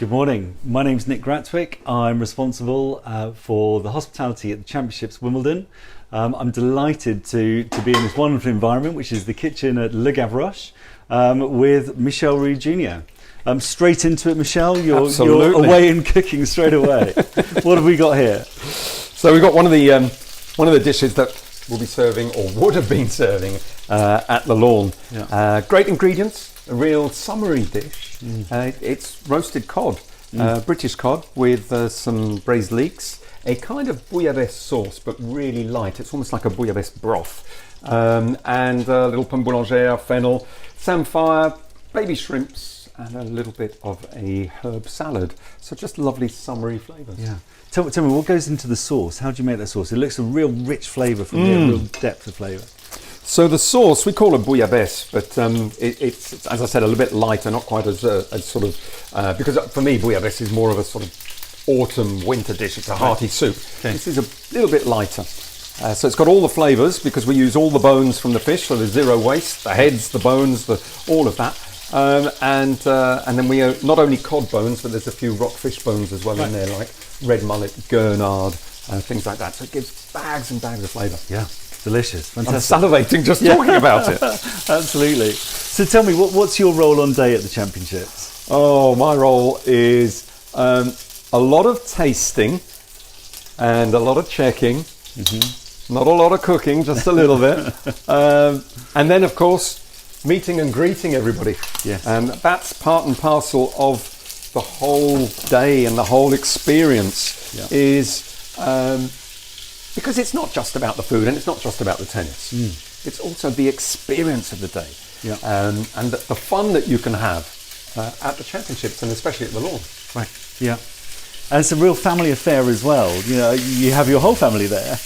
Good morning. My name's Nick Gratwick. I'm responsible for the hospitality at the Championships Wimbledon. I'm delighted to be in this wonderful environment, which is the kitchen at Le Gavroche, with Michel Roux Jr. Straight into it, Michel. You're away and cooking straight away. What have we got here? So we've got one of the dishes that we'll be serving, or would have been serving, at the Lawn. Yeah. Great ingredients. A real summery dish. It's roasted cod, British cod with some braised leeks, a kind of bouillabaisse sauce, but really light. It's almost like a bouillabaisse broth, and a little pomme boulangère, fennel, samphire, baby shrimps, and a little bit of a herb salad. So just lovely summery flavours. Yeah. Tell me, what goes into the sauce? How do you make that sauce? It looks a real rich flavour from here, a real depth of flavour. So the sauce, we call it bouillabaisse, but it's, as I said, a little bit lighter, not quite as sort of, because for me, bouillabaisse is more of a sort of autumn, winter dish. It's a hearty soup. Okay. This is a little bit lighter. So it's got all the flavours, because we use all the bones from the fish, so there's zero waste, the heads, the bones, all of that. And then we not only cod bones, but there's a few rockfish bones as well in there, like red mullet, gurnard, things like that. So it gives bags and bags of flavour. Yeah. Delicious, fantastic. I'm salivating just talking about it. Absolutely. So tell me, what's your role on day at the Championships? Oh, my role is a lot of tasting and a lot of checking. Not a lot of cooking, just a little bit. And then, of course, meeting and greeting everybody. Yes. And that's part and parcel of the whole day and the whole experience is... because it's not just about the food and it's not just about the tennis. It's also the experience of the day, and the fun that you can have at the championships, and especially at the Lawn. Right. Yeah. And it's a real family affair as well. You know, you have your whole family there.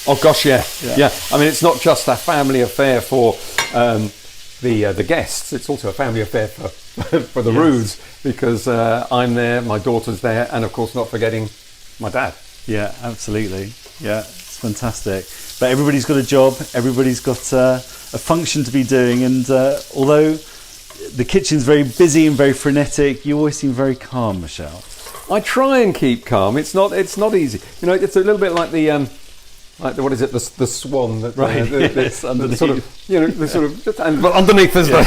Oh gosh, yeah. I mean, it's not just a family affair for the guests. It's also a family affair for the Roux, because I'm there, my daughter's there, and of course, not forgetting my dad. Yeah, absolutely. Yeah, it's fantastic. But everybody's got a job, everybody's got a function to be doing, and although the kitchen's very busy and very frenetic, you always seem very calm, Michel. I try and keep calm. It's not easy. You know, it's a little bit like the what is it? The swan that yes, underneath. Sort of, you know, the sort of, but underneath is the.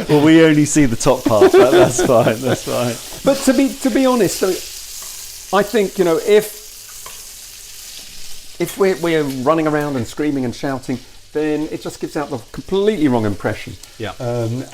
Well, we only see the top part. That's fine. That's fine. But to be honest, I think, you know, if we're running around and screaming and shouting, then it just gives out the completely wrong impression. Yeah.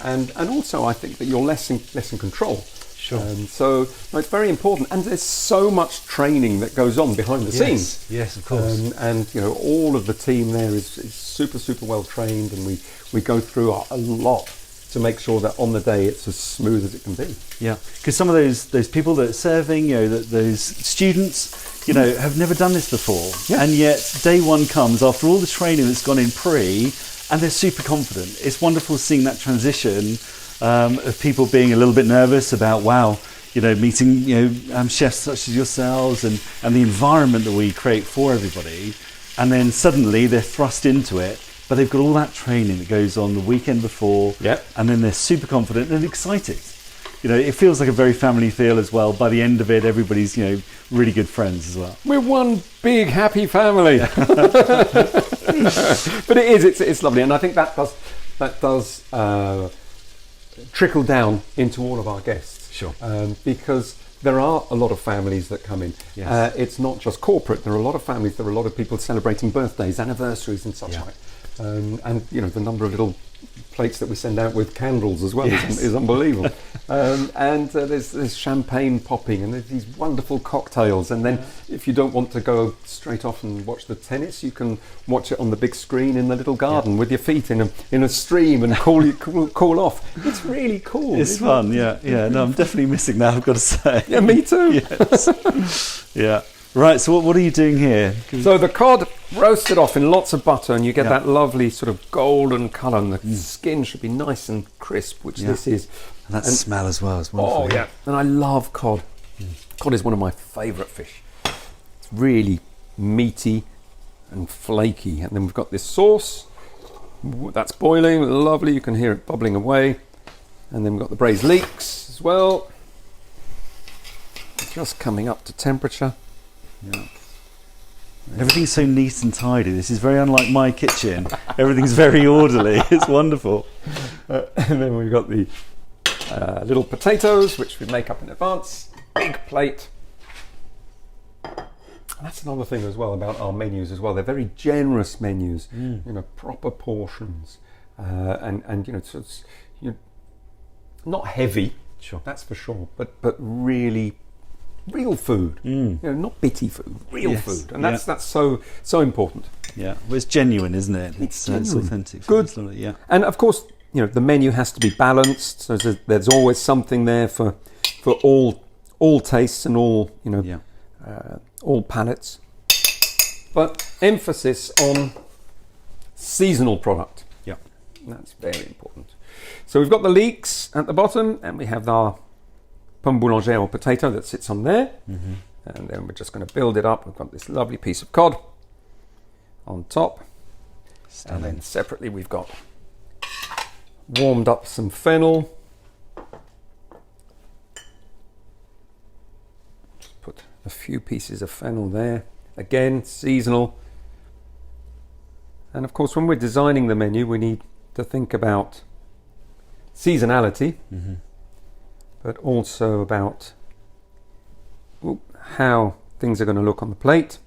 And also I think that you're less in control. Sure. So it's very important, and there's so much training that goes on behind the scenes. Yes, of course. And you know, all of the team there is super well trained, and we go through a lot to make sure that on the day it's as smooth as it can be. Yeah, because some of those people that are serving, you know, those students, you know, have never done this before, and yet day one comes after all the training that's gone in pre, and they're super confident. It's wonderful seeing that transition of people being a little bit nervous about, wow, you know, meeting, you know, chefs such as yourselves and the environment that we create for everybody, and then suddenly they're thrust into it. But they've got all that training that goes on the weekend before, and then they're super confident and excited. You know, it feels like a very family feel as well. By the end of it, everybody's, you know, really good friends as well. We're one big happy family. But it's lovely, and I think that does trickle down into all of our guests. Sure. Because there are a lot of families that come in. Yes. It's not just corporate. There are a lot of families. There are a lot of people celebrating birthdays, anniversaries, and such like. And you know, the number of little plates that we send out with candles as well is unbelievable. And there's champagne popping, and there's these wonderful cocktails. And then if you don't want to go straight off and watch the tennis, you can watch it on the big screen in the little garden with your feet in a stream and cool off. It's really cool. It's fun, yeah. No, I'm definitely missing that, I've got to say. Yeah, me too. Yes. Yeah. Right, so what are you doing here? So the cod roasted off in lots of butter, and you get that lovely sort of golden colour, and the skin should be nice and crisp, which this is. And that smell as well is wonderful. Oh, yeah. And I love cod. Cod is one of my favourite fish. It's really meaty and flaky. And then we've got this sauce. That's boiling, lovely. You can hear it bubbling away. And then we've got the braised leeks as well. just coming up to temperature. Yeah. Everything's so neat and tidy. This is very unlike my kitchen. Everything's very orderly. It's wonderful. And then we've got the little potatoes, which we make up in advance. Big plate. And that's another thing as well about our menus as well. They're very generous menus, proper portions. And so it's not heavy, sure, that's for sure, but really real food, not bitty food, real food, and that's so important. Yeah, well, it's genuine, isn't it? It's authentic. Good. Yeah, and of course, the menu has to be balanced. So there's always something there for all tastes and all all palates. But emphasis on seasonal product. Yeah, that's very important. So we've got the leeks at the bottom, and we have our pomme boulangère or potato that sits on there. Mm-hmm. And then we're just going to build it up. We've got this lovely piece of cod on top. And then separately we've got warmed up some fennel. Just put a few pieces of fennel there. Again, seasonal. And of course, when we're designing the menu, we need to think about seasonality, but also about how things are going to look on the plate.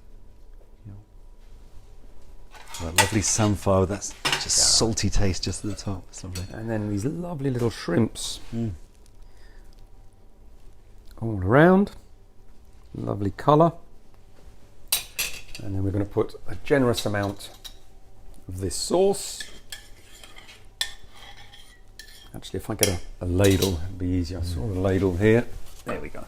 That lovely samphire with that just salty taste just at the top. It's lovely. And then these lovely little shrimps all around. Lovely colour. And then we're going to put a generous amount of this sauce. Actually, if I get a ladle, it'd be easier. I saw a ladle here. There we go.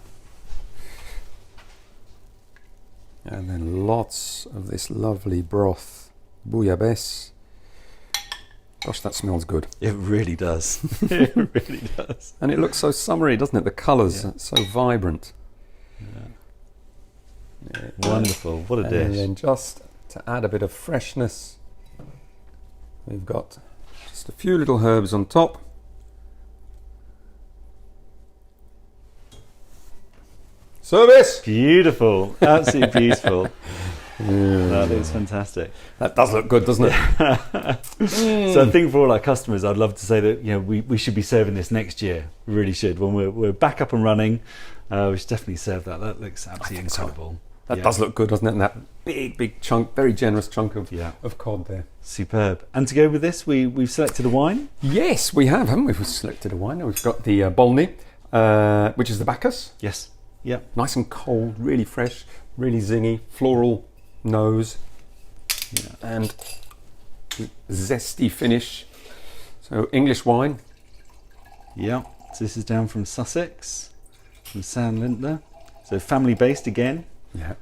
And then lots of this lovely broth, bouillabaisse. Gosh, that smells good. It really does. It really does. And it looks so summery, doesn't it? The colours are so vibrant. Yeah. Wonderful. What a dish. And then just to add a bit of freshness, we've got just a few little herbs on top. Service! Beautiful. Absolutely beautiful. That looks fantastic. That does look good, doesn't it? So I think for all our customers, I'd love to say that we should be serving this next year. We really should. When we're back up and running, we should definitely serve that. That looks absolutely incredible. That does look good, doesn't it? And that big chunk, very generous chunk of cod there. Superb. And to go with this, we've selected a wine? Yes, we have, haven't we? We've selected a wine. We've got the Bolny, which is the Bacchus. Yes. Yeah. Nice and cold, really fresh, really zingy, floral nose, and zesty finish. So English wine. Yeah. So this is down from Sussex, from San Lindner. So family based again. Yeah.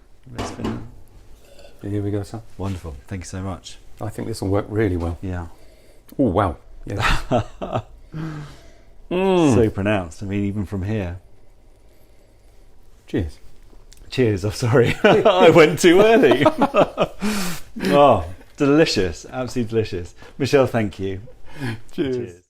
Here we go, sir. Wonderful. Thank you so much. I think this will work really well. Yeah. Oh, wow. Yeah. So pronounced. I mean, even from here. Cheers. Cheers. I'm sorry. I went too early. Oh, delicious. Absolutely delicious. Michel, thank you. Cheers.